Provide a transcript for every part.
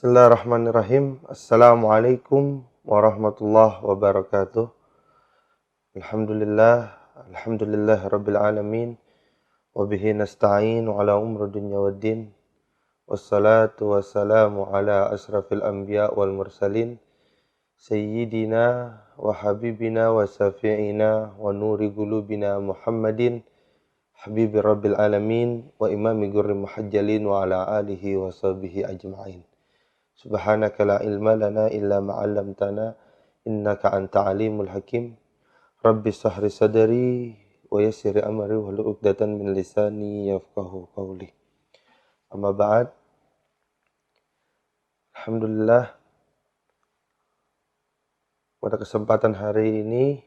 Bismillahirrahmanirrahim. Assalamualaikum warahmatullahi wabarakatuh. Alhamdulillah rabbil alamin. Wabihi nasta'in ala umri dunya waddin. Wassalatu wassalamu ala asrafil anbiya wal mursalin. Sayyidina wa habibina wa syafi'ina wa nuri qulubina Muhammadin. Habibi rabbil alamin wa imami gurri muhajjalin wa ala alihi wa sahbihi ajma'in. Subhanaka la ilma lana illa ma 'allamtana innaka anta alimul hakim. Rabbi shrah sadri wa yassir amri wahlul 'uqdatam min lisani yafqahu qawli. Amma ba'd. Alhamdulillah, pada kesempatan hari ini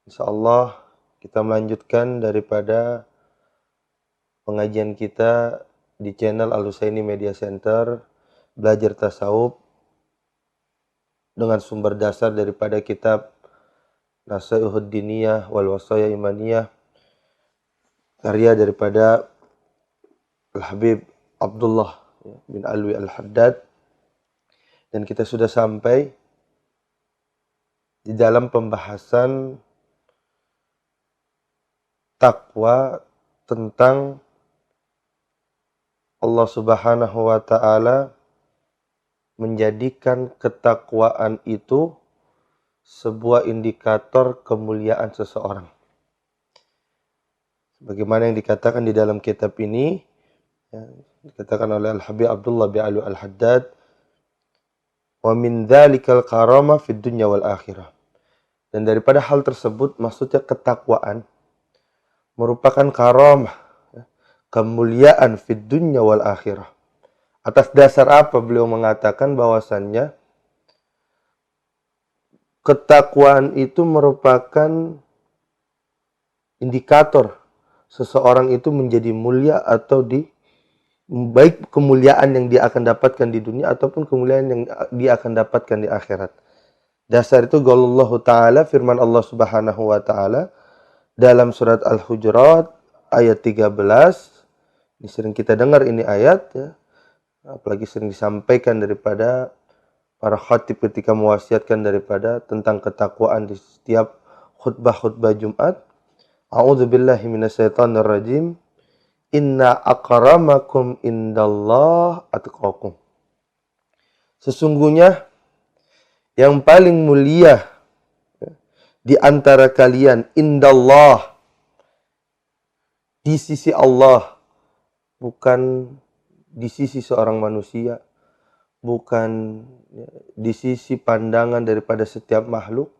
insyaallah kita melanjutkan daripada pengajian kita di channel Al-Husaini Media Center, belajar tasawuf dengan sumber dasar daripada kitab Nasaihud Diniyah wal Wasaya Imaniyah, karya daripada Al-Habib Abdullah bin Alwi Al-Haddad. Dan kita sudah sampai di dalam pembahasan takwa tentang Allah Subhanahu wa ta'ala menjadikan ketakwaan itu sebuah indikator kemuliaan seseorang. Bagaimana yang dikatakan di dalam kitab ini, dikatakan oleh Al-Habib Abdullah bin Alwi Al-Haddad, wa min dzalikal karamah fid dunya wal akhirah. Dan daripada hal tersebut, maksudnya ketakwaan merupakan karamah, kemuliaan fid dunya wal akhirah. Atas dasar apa beliau mengatakan bahwasannya ketakwaan itu merupakan indikator seseorang itu menjadi mulia atau baik kemuliaan yang dia akan dapatkan di dunia ataupun kemuliaan yang dia akan dapatkan di akhirat. Dasar itu qaulullahu ta'ala, firman Allah Subhanahu wa ta'ala dalam surat Al-Hujurat ayat 13. Ini sering kita dengar ini ayat, ya. Apalagi sering disampaikan daripada para khatib ketika mewasiatkan daripada tentang ketakwaan di setiap khutbah-khutbah Jumat. A'udzubillahi minasyaitonir rajim. Inna akramakum indallah atqakum. Sesungguhnya yang paling mulia di antara kalian indallah, di sisi Allah, bukan di sisi seorang manusia, bukan di sisi pandangan daripada setiap makhluk,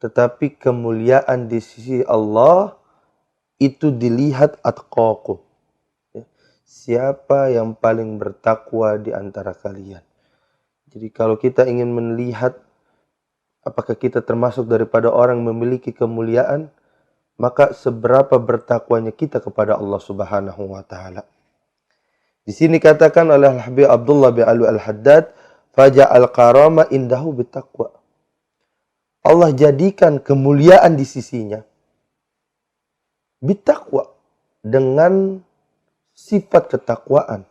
tetapi kemuliaan di sisi Allah itu dilihat atqakum. Siapa yang paling bertakwa di antara kalian. Jadi kalau kita ingin melihat apakah kita termasuk daripada orang yang memiliki kemuliaan, maka seberapa bertakwanya kita kepada Allah Subhanahu wa ta'ala. Di sini katakan oleh Al-Habib Abdullah bin Alwi Al-Haddad, faja'al karama indahu bitaqwa. Allah jadikan kemuliaan di sisinya bitaqwa, dengan sifat ketakwaan,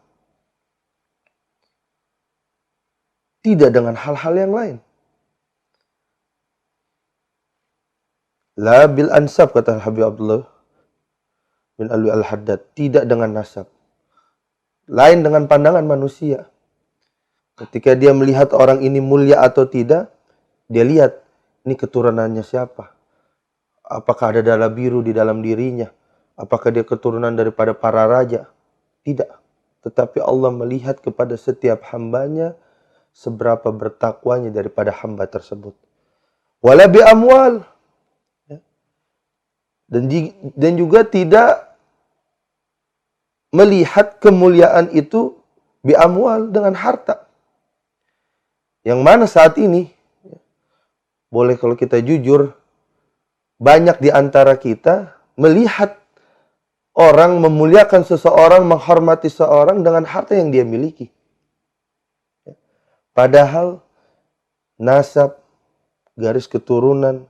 tidak dengan hal-hal yang lain. La bil ansab, kata Habib Abdullah bin Alwi Al-Haddad, tidak dengan nasab. Lain dengan pandangan manusia. Ketika dia melihat orang ini mulia atau tidak, dia lihat ini keturunannya siapa. Apakah ada darah biru di dalam dirinya? Apakah dia keturunan daripada para raja? Tidak. Tetapi Allah melihat kepada setiap hambanya seberapa bertakwanya daripada hamba tersebut. Wala bi amwal. Dan juga tidak melihat kemuliaan itu bi amwal, dengan harta. Yang mana saat ini, boleh kalau kita jujur, banyak di antara kita melihat orang memuliakan seseorang, menghormati seseorang dengan harta yang dia miliki. Padahal nasab, garis keturunan,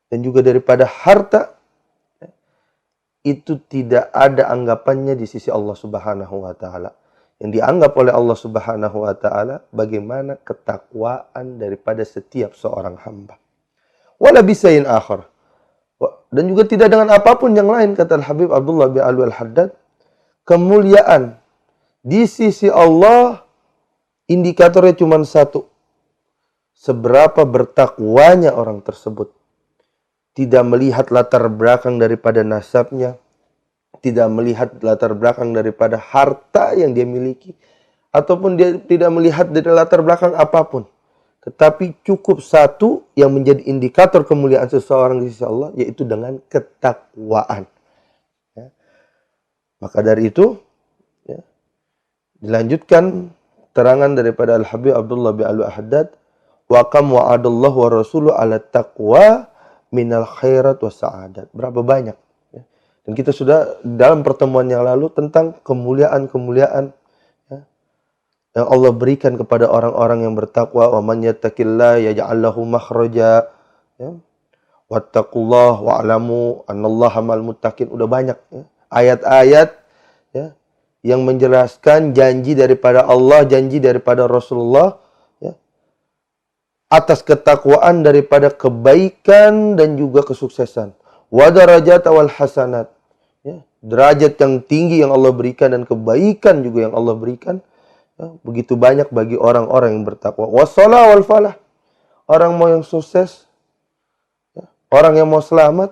dan juga daripada harta, itu tidak ada anggapannya di sisi Allah Subhanahu wa ta'ala. yang dianggap oleh Allah Subhanahu wa taala bagaimana ketakwaan daripada setiap seorang hamba. Wala bisain akhar. Dan juga tidak dengan apapun yang lain, kata Al-Habib Abdullah bin Alwi Al-Haddad, kemuliaan di sisi Allah indikatornya cuma satu. Seberapa bertakwanya orang tersebut. Tidak melihat latar belakang daripada nasabnya, tidak melihat latar belakang daripada harta yang dia miliki, ataupun dia tidak melihat dari latar belakang apapun. Tetapi cukup satu yang menjadi indikator kemuliaan seseorang di sisi Allah, yaitu dengan ketakwaan. Ya. Maka dari itu, ya, dilanjutkan terangan daripada Al-Habib Abdullah bin Alwi Al-Haddad, wa kam wa'adallahu wa rasuluhu ala taqwa minal khairat wa sa'adat. Berapa banyak. Ya. Dan kita sudah dalam pertemuan yang lalu tentang kemuliaan-kemuliaan yang Allah berikan kepada orang-orang yang bertakwa. Wa man yattaqillah yaj'al lahu makhraja, ya. Wattaqullah wa'lamu annallaha ma'al muttaqin. Udah banyak, ya, ayat-ayat, ya, yang menjelaskan janji daripada Allah, janji daripada Rasulullah, ya, atas ketakwaan daripada kebaikan dan juga kesuksesan. Wa darajat wal hasanat, ya, derajat yang tinggi yang Allah berikan dan kebaikan juga yang Allah berikan. Ya, begitu banyak bagi orang-orang yang bertakwa. Wassalah wal falah. Orang mau yang sukses, ya, orang yang mau selamat,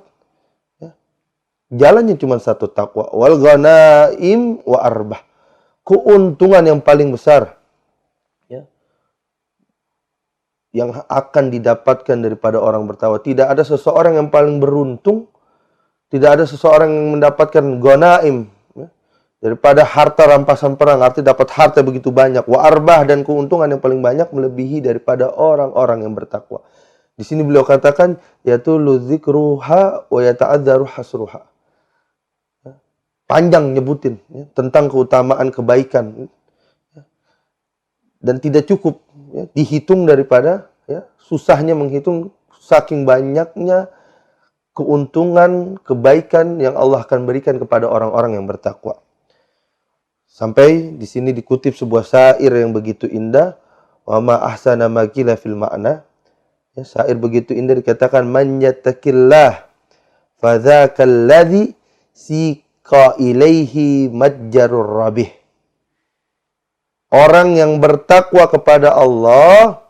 ya, jalannya cuma satu, takwa. Wal ghanaim wa arbah. Keuntungan yang paling besar, ya, yang akan didapatkan daripada orang bertakwa. Tidak ada seseorang yang paling beruntung, tidak ada seseorang yang mendapatkan ghanaim, daripada harta rampasan perang, artinya dapat harta begitu banyak. Wa arbah, dan keuntungan yang paling banyak melebihi daripada orang-orang yang bertakwa. Di sini beliau katakan, yatulu dzikruha wa yata'adzaru hasruha. Panjang nyebutin, ya, tentang keutamaan kebaikan, ya, dan tidak cukup, ya, dihitung daripada, ya, susahnya menghitung saking banyaknya keuntungan kebaikan yang Allah akan berikan kepada orang-orang yang bertakwa. Sampai di sini dikutip sebuah syair yang begitu indah, wa ma ahsana ma qila fil ma'na. Ya, syair begitu indah dikatakan, man yattaqillah fa dzakal ladzi siqa ilaihi majjarur rabih. Orang yang bertakwa kepada Allah,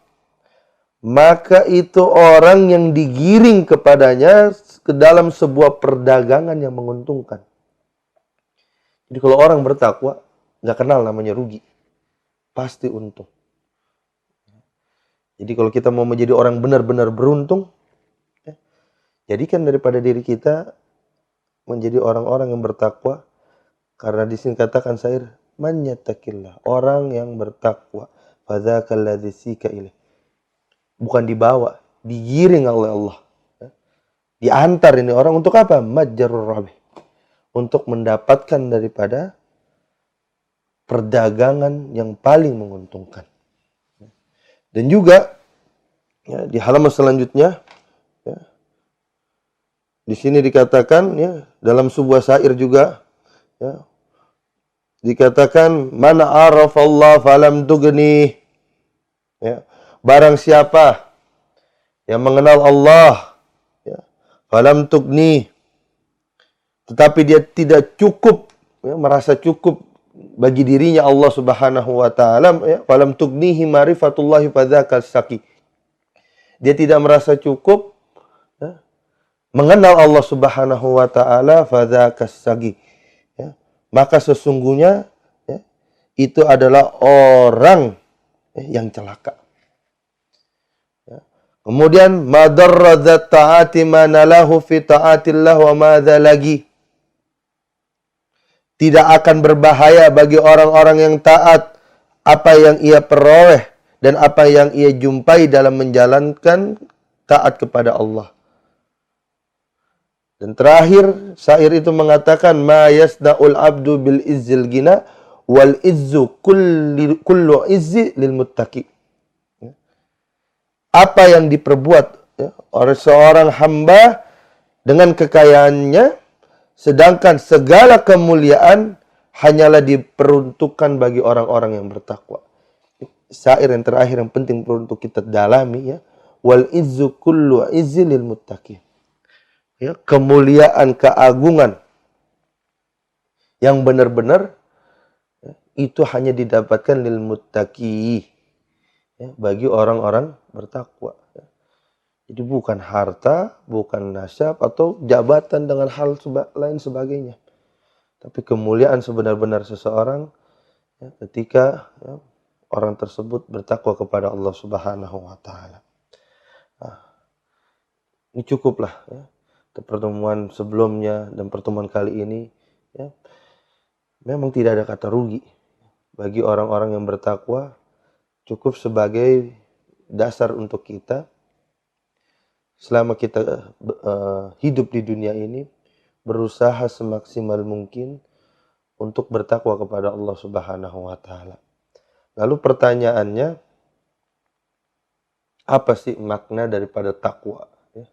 maka itu orang yang digiring kepadanya ke dalam sebuah perdagangan yang menguntungkan. Jadi kalau orang bertakwa, nggak kenal namanya rugi. Pasti untung. Jadi kalau kita mau menjadi orang benar-benar beruntung, ya, jadikan daripada diri kita menjadi orang-orang yang bertakwa. Karena di sini katakan syair, man yattaqillah, orang yang bertakwa, fadzakal ladzi sika ilaih. Bukan dibawa, digiring oleh Allah. Ya. Diantar ini orang untuk apa? Majjarur rabih. Untuk mendapatkan daripada perdagangan yang paling menguntungkan. Dan juga, ya, di halaman selanjutnya, ya, di sini dikatakan, ya, dalam sebuah syair juga, ya, dikatakan, man arafallah falam tugni, ya, barang siapa yang mengenal Allah, ya, falam tugni, tetapi dia tidak cukup, ya, merasa cukup bagi dirinya Allah Subhanahu wa taala, ya, falam tugnihi ma'rifatullahi fadzakal saqi. Dia tidak merasa cukup, ya, mengenal Allah Subhanahu wa taala, fadzakal saqi. Ya, maka sesungguhnya, ya, itu adalah orang, ya, yang celaka. Ya. Kemudian madarradzat ta'ati manalahu fi ta'atillah wa madza lagi. Tidak akan berbahaya bagi orang-orang yang taat apa yang ia peroleh dan apa yang ia jumpai dalam menjalankan taat kepada Allah. Dan terakhir, syair itu mengatakan, ma yasna'ul abdu bil izzil gina wal izzu kullu izzi lil muttaqi. Apa yang diperbuat, ya, oleh seorang hamba dengan kekayaannya, sedangkan segala kemuliaan hanyalah diperuntukkan bagi orang-orang yang bertakwa. Syair yang terakhir yang penting untuk kita dalami, ya. Wal izzu kullu izzil lil muttaqin. Ya, kemuliaan, keagungan yang benar-benar, ya, itu hanya didapatkan lil muttaqi, ya, bagi orang-orang bertakwa. Ya. Jadi bukan harta, bukan nasab atau jabatan dengan hal lain sebagainya. Tapi kemuliaan sebenar-benar seseorang, ya, ketika, ya, orang tersebut bertakwa kepada Allah Subhanahu wa taala. Nah, ini cukuplah, ya. Pertemuan sebelumnya dan pertemuan kali ini, ya, memang tidak ada kata rugi bagi orang-orang yang bertakwa, cukup sebagai dasar untuk kita selama kita hidup di dunia ini berusaha semaksimal mungkin untuk bertakwa kepada Allah Subhanahu wa taala. Lalu pertanyaannya, apa sih makna daripada takwa? Ya.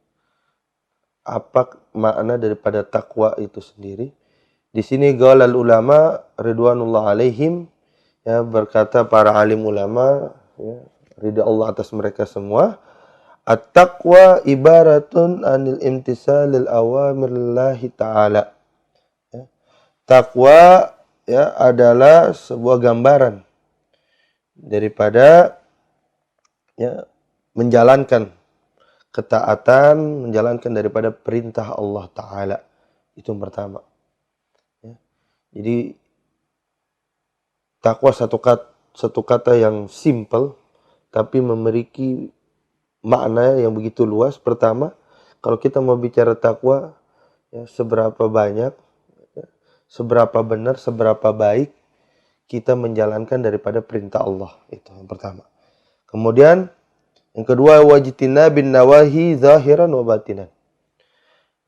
Apa makna daripada takwa itu sendiri? Di sini gaulal ulama ridwanullah alaihim, ya, berkata para alim ulama, ya, ridha Allah atas mereka semua, at-taqwa ibaratun anil imtisalil awamirillahi ta'ala. Ya. Takwa, ya, adalah sebuah gambaran daripada, ya, menjalankan ketaatan, menjalankan daripada perintah Allah Ta'ala. Itu yang pertama. Ya. Jadi takwa satu kata yang simple tapi memiliki makna yang begitu luas. Pertama, kalau kita mau bicara takwa, ya, seberapa banyak, ya, seberapa benar, seberapa baik kita menjalankan daripada perintah Allah. Itu yang pertama. Kemudian yang kedua, wajtina bin nawahi zahiran wa batinan.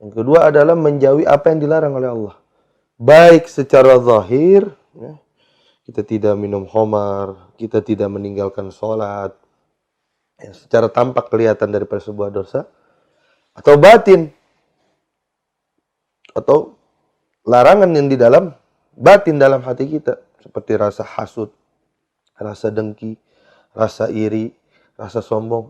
Yang kedua adalah menjauhi apa yang dilarang oleh Allah. Baik secara zahir, ya, kita tidak minum khamar, kita tidak meninggalkan sholat, ya, secara tampak kelihatan daripada sebuah dosa, atau batin, atau larangan yang di dalam batin dalam hati kita, seperti rasa hasud, rasa dengki, rasa iri, rasa sombong.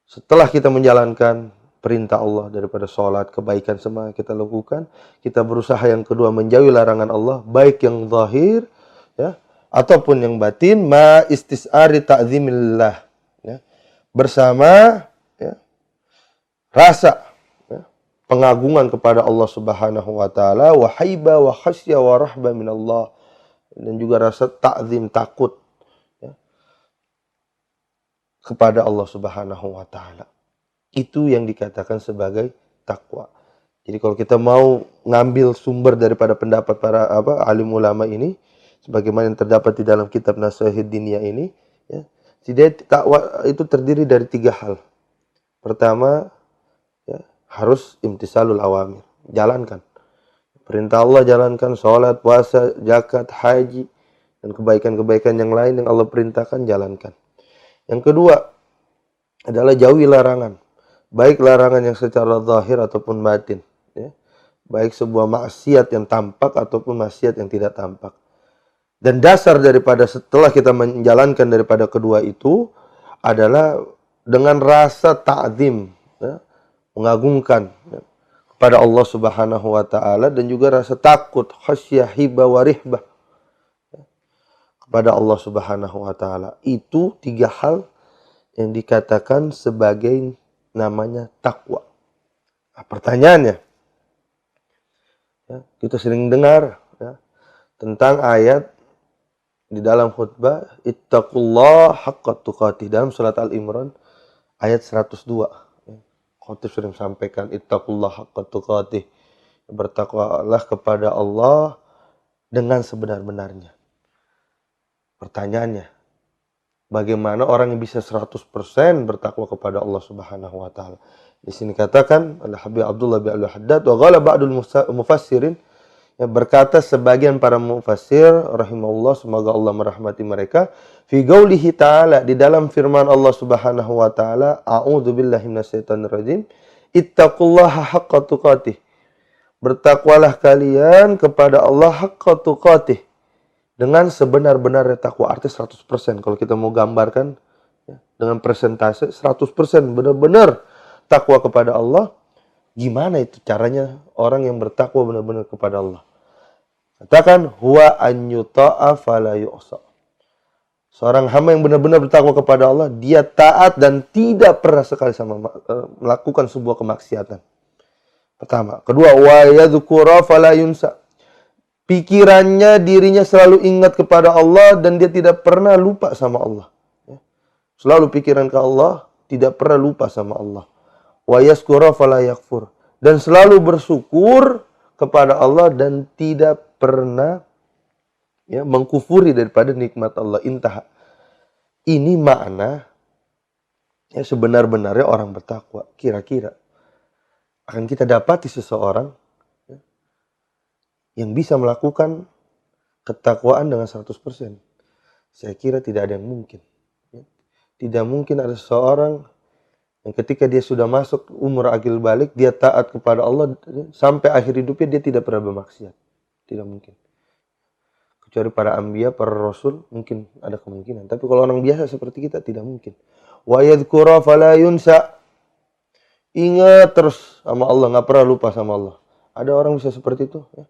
Setelah kita menjalankan perintah Allah daripada sholat, kebaikan semua kita lakukan, kita berusaha yang kedua menjauhi larangan Allah, baik yang zahir, ya, ataupun yang batin, ma istis'ari ta'zimillah, ya, bersama, ya, rasa, ya, pengagungan kepada Allah Subhanahu wa taala, wa haiba wa khasya wa rahba minallah, dan juga rasa ta'zim, takut, ya, kepada Allah Subhanahu wa taala. Itu yang dikatakan sebagai takwa. Jadi kalau kita mau ngambil sumber daripada pendapat para alim ulama ini, sebagaimana yang terdapat di dalam kitab Nasihat Diniyah ini, ya, jadi takwa itu terdiri dari 3 hal. Pertama, ya, harus imtisalul awamir, jalankan perintah Allah, jalankan sholat, puasa, zakat, haji, dan kebaikan-kebaikan yang lain yang Allah perintahkan, jalankan. Yang kedua adalah jauhi larangan, baik larangan yang secara zahir ataupun batin, ya, baik sebuah maksiat yang tampak ataupun maksiat yang tidak tampak. Dan dasar daripada setelah kita menjalankan daripada kedua itu adalah dengan rasa ta'zim, ya, mengagungkan, ya, kepada Allah Subhanahu wa taala, dan juga rasa takut, khasyah, hibah, warihbah, ya, kepada Allah Subhanahu wa taala. Itu 3 hal yang dikatakan sebagai namanya takwa. Nah, pertanyaannya, ya, kita sering dengar, ya, tentang ayat di dalam khutbah, ittaqullah haqqa tuqatih, dalam surat Al-Imran ayat 102. Ya, khutib sering sampaikan ittaqullah haqqa tuqatih, bertakwalah kepada Allah dengan sebenar-benarnya. Pertanyaannya, bagaimana orang yang bisa 100% bertakwa kepada Allah Subhanahu wa taala? Di sini katakan oleh Habib Abdullah bin Al-Haddad, wa qala ba'dul mufassirin, ya, berkata sebagian para mufassir rahimahullah, semoga Allah merahmati mereka, fi qaulihi ta'ala, di dalam firman Allah Subhanahu wa taala, a'udzu billahi minasyaitonir rajim, ittaqullaha haqqa tuqatih, bertakwalah kalian kepada Allah haqqa tuqatih, dengan sebenar-benarnya takwa. Artinya 100%. Kalau kita mau gambarkan ya, dengan persentase 100% benar-benar takwa kepada Allah. Gimana itu caranya orang yang bertakwa benar-benar kepada Allah? Katakan huwa an yuta'a fala yu'sa. Seorang hamba yang benar-benar bertakwa kepada Allah, dia taat dan tidak pernah sekali sama melakukan sebuah kemaksiatan. Pertama. Kedua, wa yadhkura fala yunsa. Pikirannya, dirinya selalu ingat kepada Allah dan dia tidak pernah lupa sama Allah. Selalu pikiran ke Allah, tidak pernah lupa sama Allah. Wa yaskura fala yakfur. Dan selalu bersyukur kepada Allah dan tidak pernah ya, mengkufuri daripada nikmat Allah. Intah. Ini makna ya, sebenar-benarnya orang bertakwa. Kira-kira akan kita dapati seseorang ya, yang bisa melakukan ketakwaan dengan 100%. Saya kira tidak ada yang mungkin. Ya. Tidak mungkin ada seseorang yang ketika dia sudah masuk umur akil balik, dia taat kepada Allah ya, sampai akhir hidupnya dia tidak pernah bermaksiat. Tidak mungkin. Kecuali para anbiya, para rasul, mungkin ada kemungkinan. Tapi kalau orang biasa seperti kita, tidak mungkin. Wa yadhkura fala yunsa. Ingat terus sama Allah, nggak pernah lupa sama Allah. Ada orang bisa seperti itu. Ya.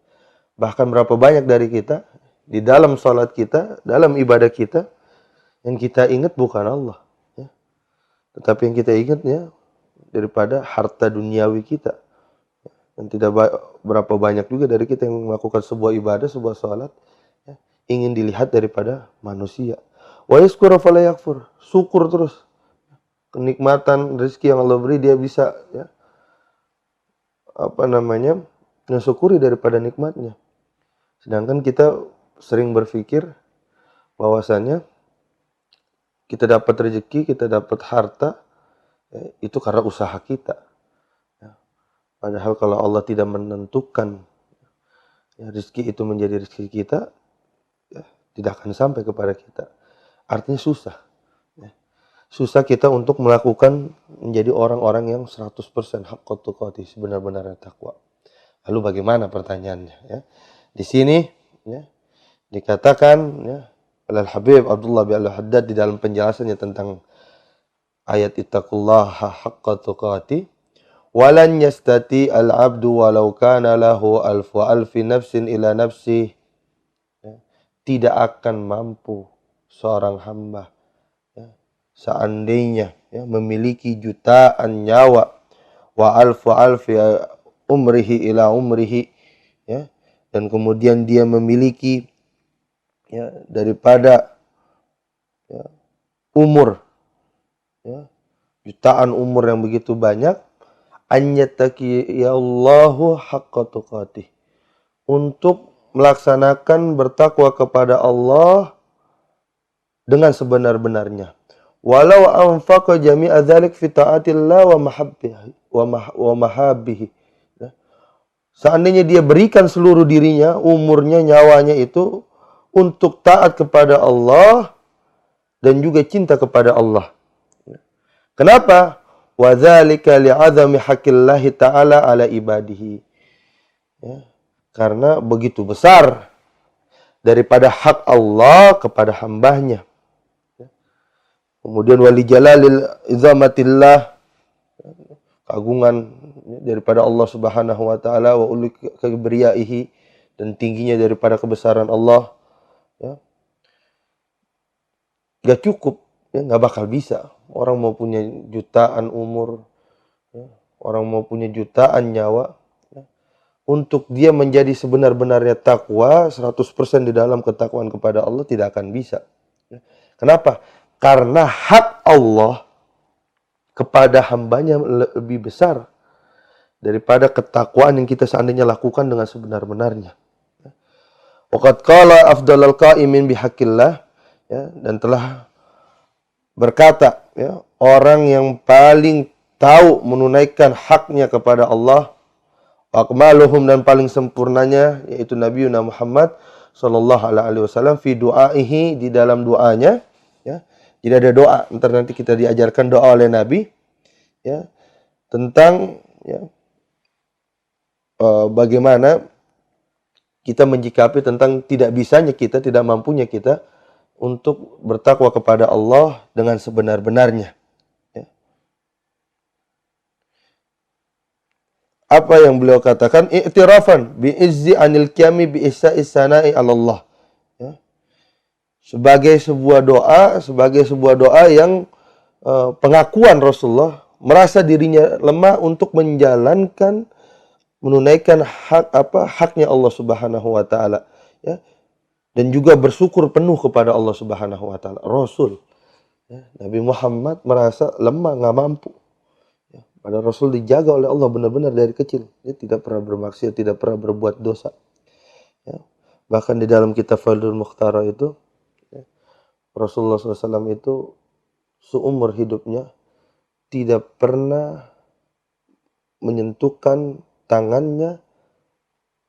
Bahkan berapa banyak dari kita, di dalam salat kita, dalam ibadah kita, yang kita ingat bukan Allah. Ya. Tetapi yang kita ingat ya, daripada harta duniawi kita. Dan tidak berapa banyak juga dari kita yang melakukan sebuah ibadah, sebuah salat, ingin dilihat daripada manusia. Wa yaskura fala yakfur. Syukur terus. Kenikmatan rezeki yang Allah beri dia bisa ya, mensyukuri daripada nikmatnya. Sedangkan kita sering berpikir bahwasannya kita dapat rezeki, kita dapat harta ya, itu karena usaha kita. Ya. Padahal kalau Allah tidak menentukan ya, rezeki itu menjadi rezeki kita, tidak akan sampai kepada kita. Artinya susah. Ya. Susah kita untuk melakukan menjadi orang-orang yang 100% haqqa tuqatih, benar-benar takwa. Lalu bagaimana pertanyaannya? Ya. Di sini ya, dikatakan ya, oleh Habib Abdullah bin Al-Haddad di dalam penjelasannya tentang ayat ittaqullaha haqqa tuqatih, walan yastati al-'abdu walau kana lahu alfu alfi nafsin ila nafsih. Tidak akan mampu seorang hamba ya, seandainya ya, memiliki jutaan nyawa wa alfu alfi umrihi ila umrihi ya, dan kemudian dia memiliki ya, daripada ya, umur ya, jutaan umur yang begitu banyak, an yattaqiyallahu haqqa tuqatih, untuk melaksanakan bertakwa kepada Allah dengan sebenar-benarnya. Walau anfaqa jami'a dzalik fi ta'atillah wa mahabbihi. Seandainya dia berikan seluruh dirinya, umurnya, nyawanya itu untuk taat kepada Allah dan juga cinta kepada Allah. Kenapa? Wa dzalika li'azami haqqillahi ta'ala ala ibadihi. Ya. Karena begitu besar daripada hak Allah kepada hambanya. Kemudian wali jalalil izamatillah, keagungan daripada Allah Subhanahu wa taala, wa ulu kibriyaihi, dan tingginya daripada kebesaran Allah. Ya. Gak cukup, ya, gak bakal bisa. Orang mau punya jutaan umur, ya, orang mau punya jutaan nyawa, untuk dia menjadi sebenar-benarnya takwa 100% di dalam ketakwaan kepada Allah tidak akan bisa. Kenapa? Karena hak Allah kepada hambanya lebih besar daripada ketakwaan yang kita seandainya lakukan dengan sebenar-benarnya. Waqad qala afdalul qa'imin bihaqqillah, ya, dan telah berkata ya, orang yang paling tahu menunaikan haknya kepada Allah, akmaluhum, dan paling sempurnanya, yaitu Nabi Muhammad sallallahu alaihi wasallam, fi du'aihi, di dalam doanya ya. Jadi ada doa, ntar nanti kita diajarkan doa oleh Nabi ya, tentang ya, bagaimana kita menyikapi tentang tidak bisanya kita, tidak mampunya kita untuk bertakwa kepada Allah dengan sebenar-benarnya. Ya. Apa yang beliau katakan? I'tirafan bi'izzi anil qiyami bi'issa'i sana'i 'ala Allah. Ya. Sebagai sebuah doa yang pengakuan Rasulullah merasa dirinya lemah untuk menunaikan haknya Allah Subhanahu wa taala, ya. Dan juga bersyukur penuh kepada Allah Subhanahu wa taala. Rasul, ya, Nabi Muhammad merasa lemah, nggak mampu. Ya. Padahal Rasul dijaga oleh Allah benar-benar dari kecil. Dia tidak pernah bermaksiat, tidak pernah berbuat dosa. Ya. Bahkan di dalam kitab Fadlul Mukhtara itu, ya, Rasulullah SAW itu seumur hidupnya tidak pernah menyentuhkan tangannya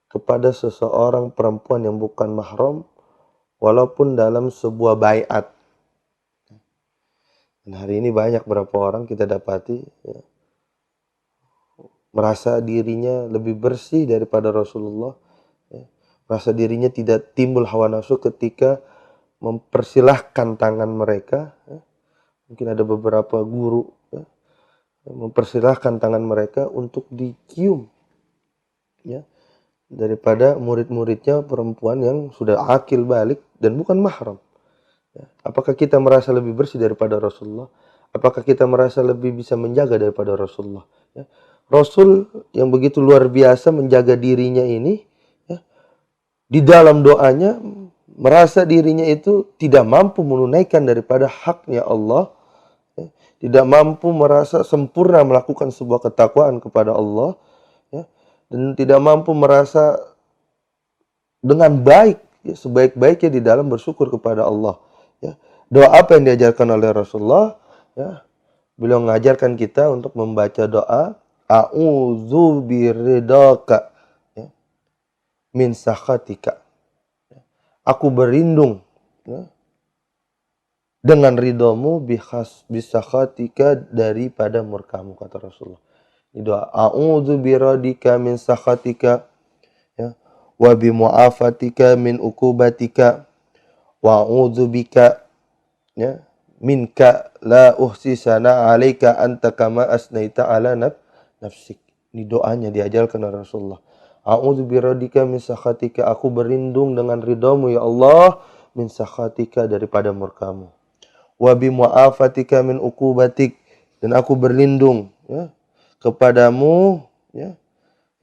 kepada seseorang perempuan yang bukan mahram, walaupun dalam sebuah baiat. Dan hari ini banyak beberapa orang kita dapati, ya, merasa dirinya lebih bersih daripada Rasulullah, ya, merasa dirinya tidak timbul hawa nafsu ketika mempersilahkan tangan mereka. Ya. Mungkin ada beberapa guru, ya, mempersilahkan tangan mereka untuk dicium, ya, daripada murid-muridnya perempuan yang sudah akil balik dan bukan mahram. Ya. Apakah kita merasa lebih bersih daripada Rasulullah? Apakah kita merasa lebih bisa menjaga daripada Rasulullah? Ya. Rasul yang begitu luar biasa menjaga dirinya ini, ya, di dalam doanya merasa dirinya itu tidak mampu menunaikan daripada haknya Allah, ya, tidak mampu merasa sempurna melakukan sebuah ketakwaan kepada Allah, ya, dan tidak mampu merasa dengan baik, ya, sebaik-baiknya di dalam bersyukur kepada Allah. Ya. Doa apa yang diajarkan oleh Rasulullah? Ya. Beliau mengajarkan kita untuk membaca doa a'udzu biridaka, ya, min sakhatika. Ya. Aku berlindung, ya, dengan ridhamu bisakhatika daripada murkamu, kata Rasulullah. Doa a'udzu biradika min sakhatika, ya, wa bi mu'afatika min uqubatika wa a'udzu bika, ya, minka la uhsi sana 'alaika anta kama asnaita 'ala nafsik. Ini doanya diajarkan oleh Rasulullah. A'udzu biradika min sakhatika, aku berlindung dengan ridhamu ya Allah, min sakhatika daripada murkamu. Wa bi mu'afatika min uqubatik, dan aku berlindung, ya, kepadamu, ya,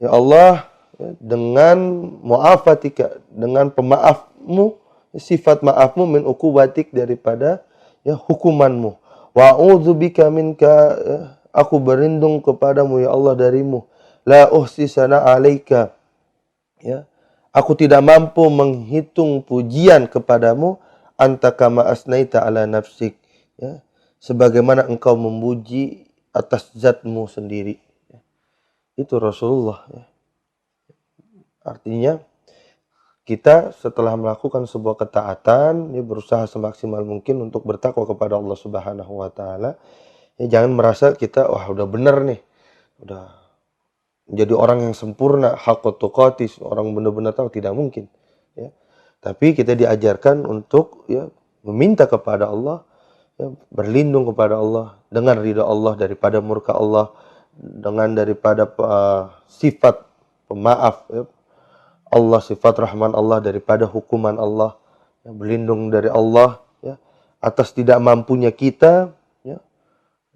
ya Allah, ya, dengan mu'afatika, dengan pemaafmu, sifat maafmu, min uqubatik daripada, ya, hukumanmu. Wa a'udzubika minka, ya, aku berlindung kepadamu ya Allah darimu. La uhsi sana 'alaika, ya, aku tidak mampu menghitung pujian kepadamu, anta kama asnaita 'ala nafsik, ya, sebagaimana engkau memuji atas zatmu sendiri. Itu Rasulullah, ya. Artinya kita setelah melakukan sebuah ketaatan, ya, berusaha semaksimal mungkin untuk bertakwa kepada Allah Subhanahu wa taala. Ya, jangan merasa kita wah udah benar nih, udah menjadi orang yang sempurna, haqqut tuqatis, orang benar-benar tahu, tidak mungkin, ya. Tapi kita diajarkan untuk, ya, meminta kepada Allah, ya, berlindung kepada Allah dengan ridha Allah daripada murka Allah, dengan daripada sifat pemaaf, ya, Allah, sifat rahman Allah daripada hukuman Allah, ya, berlindung dari Allah, ya, atas tidak mampunya kita, ya,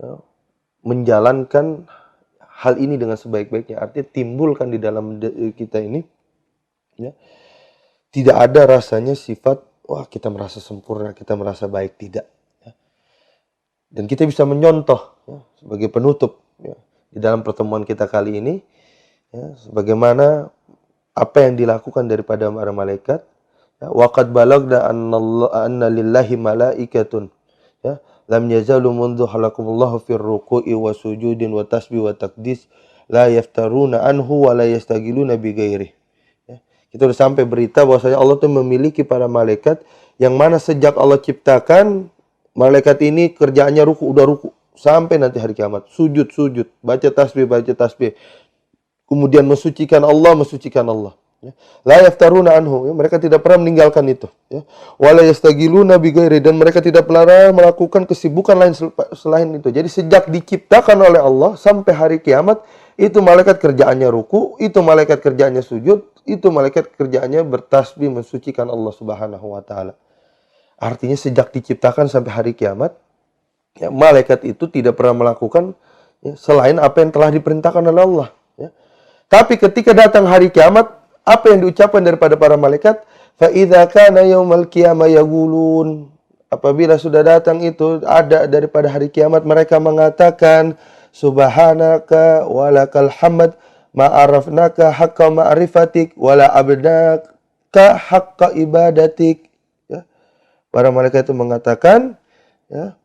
ya, menjalankan hal ini dengan sebaik-baiknya. Artinya timbulkan di dalam kita ini, ya, tidak ada rasanya sifat wah kita merasa sempurna, kita merasa baik, tidak. Dan kita bisa menyontoh, ya, sebagai penutup, ya, di dalam pertemuan kita kali ini, ya, sebagaimana apa yang dilakukan daripada para malaikat. Ya, waqad balagna anna lillahi malaikatun, ya, lam yazalu mundu halakumullahu fir ruku'i wa sujudin wa tasbih wa taqdis la yaftaruna anhu wa la yastagiluna bi ghairi. Ya, kita sudah sampai berita bahwasanya Allah itu memiliki para malaikat yang mana sejak Allah ciptakan, malaikat ini kerjaannya ruku, udah ruku sampai nanti hari kiamat, sujud, baca tasbih, kemudian mensucikan Allah, ya. La yaftaruna anhu, ya. Mereka tidak pernah meninggalkan itu, ya. Wala yastagiluna bighairi, dan mereka tidak pernah melakukan kesibukan lain selain itu. Jadi sejak diciptakan oleh Allah sampai hari kiamat, itu malaikat kerjaannya ruku, itu malaikat kerjaannya sujud, itu malaikat kerjaannya bertasbih mensucikan Allah Subhanahu wa taala. Artinya sejak diciptakan sampai hari kiamat, ya, malaikat itu tidak pernah melakukan, ya, selain apa yang telah diperintahkan oleh Allah, ya. Tapi ketika datang hari kiamat, apa yang diucapkan daripada para malaikat? Fa idza kana yaumal qiyamah yaqulun. Apabila sudah datang itu, ada daripada hari kiamat, mereka mengatakan, subhanaka walakal hamd ma arafnaka haqqa ma'rifatik wala abnaka haqqa ibadatik. Ya. Para malaikat itu mengatakan, ya,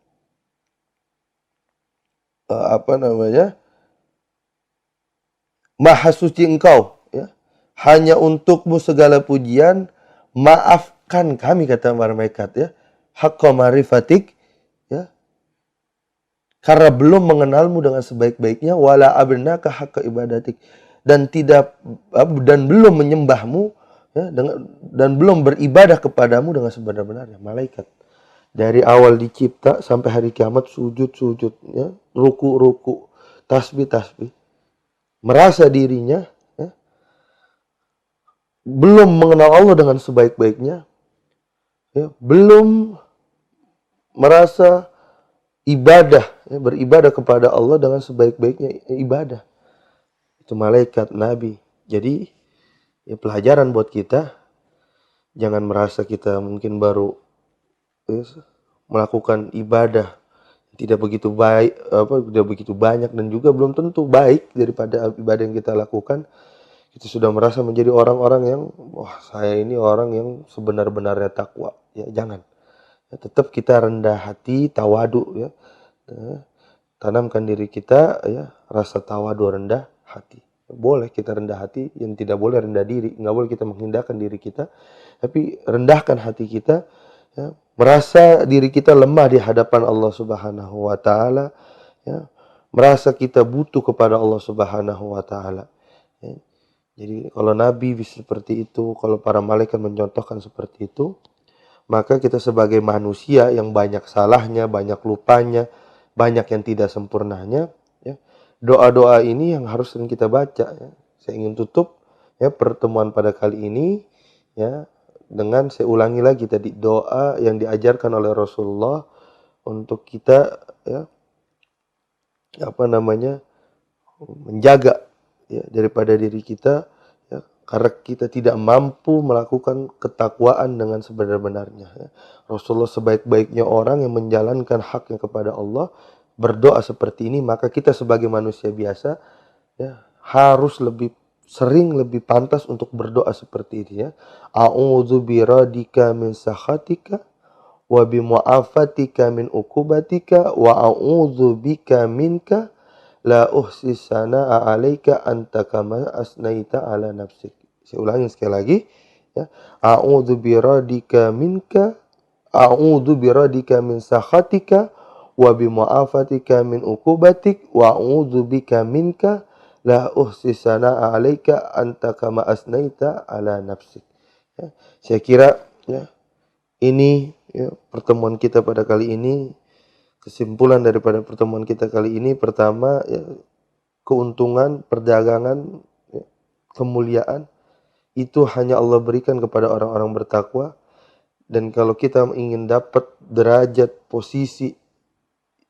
Maha suci engkau, ya. Hanya untukmu segala pujian, maafkan kami, kata para malaikat, ya. Haqqa ma'rifatik, ya. Karena belum mengenalmu dengan sebaik-baiknya, wala abnaka haqqa ibadatik, dan belum menyembahmu, ya, dan belum beribadah kepadamu dengan sebenar-benarnya. Malaikat dari awal dicipta sampai hari kiamat sujud, ya, ruku, tasbih, merasa dirinya, ya, belum mengenal Allah dengan sebaik-baiknya, ya, belum merasa ibadah, ya, beribadah kepada Allah dengan sebaik-baiknya ibadah. Itu malaikat, nabi. Jadi, ya, pelajaran buat kita, jangan merasa kita mungkin baru, ya, melakukan ibadah tidak begitu baik, tidak begitu banyak, dan juga belum tentu baik daripada ibadah yang kita lakukan. Kita sudah merasa menjadi orang-orang yang, wah, saya ini orang yang sebenar-benarnya takwa. Ya, jangan. Ya, tetap kita rendah hati, tawadu, ya. Tanamkan diri kita, ya, rasa tawadu, rendah hati. Boleh kita rendah hati, yang tidak boleh rendah diri. Nggak boleh kita menghinakan diri kita, tapi rendahkan hati kita, ya. Merasa diri kita lemah di hadapan Allah Subhanahu wa taala, ya. Merasa kita butuh kepada Allah Subhanahu wa taala, ya. Jadi kalau Nabi bisa seperti itu, kalau para malaikat mencontohkan seperti itu, maka kita sebagai manusia yang banyak salahnya, banyak lupanya, banyak yang tidak sempurnanya, ya, doa-doa ini yang harus sering kita baca, ya. Saya ingin tutup, ya, pertemuan pada kali ini, ya, dengan saya ulangi lagi tadi doa yang diajarkan oleh Rasulullah untuk kita, ya, menjaga, ya, daripada diri kita, ya, karena kita tidak mampu melakukan ketakwaan dengan sebenar-benarnya, ya. Rasulullah sebaik-baiknya orang yang menjalankan haknya kepada Allah berdoa seperti ini, maka kita sebagai manusia biasa, ya, harus lebih sering, lebih pantas untuk berdoa seperti ini, ya. A'udzu biradika min sakhatika wa bimu'afatika min uqubatika wa a'udzu bika minka la uhsi sana'a 'alaika anta kama asnaita 'ala nafsik. Saya ulangi sekali lagi, ya. A'udzu biradika min sakhatika wa bimu'afatika min uqubatik wa a'udzu bika minka la uhsi sana'a 'alaika anta kama asnaita 'ala nafsik. Ya. Saya kira, ya, ini, ya, pertemuan kita pada kali ini, kesimpulan daripada pertemuan kita kali ini, pertama, ya, keuntungan perdagangan, ya, kemuliaan itu hanya Allah berikan kepada orang-orang bertakwa. Dan kalau kita ingin dapat derajat posisi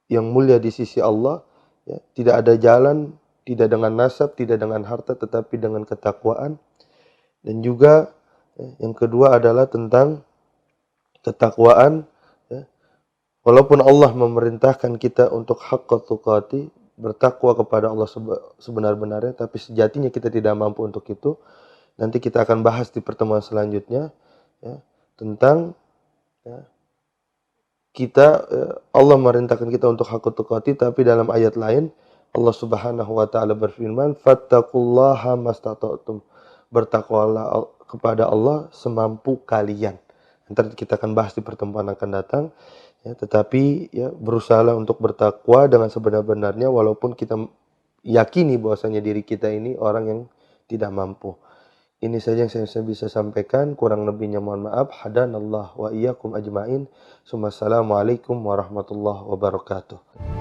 yang mulia di sisi Allah, ya, tidak ada jalan, tidak dengan nasab, tidak dengan harta, tetapi dengan ketakwaan. Dan juga, ya, yang kedua adalah tentang ketakwaan, ya. Walaupun Allah memerintahkan kita untuk haqqa tuqati, bertakwa kepada Allah sebenar-benarnya, tapi sejatinya kita tidak mampu untuk itu. Nanti kita akan bahas di pertemuan selanjutnya, ya, tentang, ya, Allah memerintahkan kita untuk haqqa tuqati, tapi dalam ayat lain Allah Subhanahu wa taala berfirman, fattaqullaha mastata'tum. Bertakwalah kepada Allah semampu kalian. Nanti kita akan bahas di pertemuan akan datang, ya, tetapi, ya, berusahalah untuk bertakwa dengan sebenar-benarnya, walaupun kita yakini bahwasanya diri kita ini orang yang tidak mampu. Ini saja yang saya bisa sampaikan, kurang lebihnya mohon maaf. Hadanallah wa iyyakum ajmain. Assalamualaikum warahmatullahi wabarakatuh.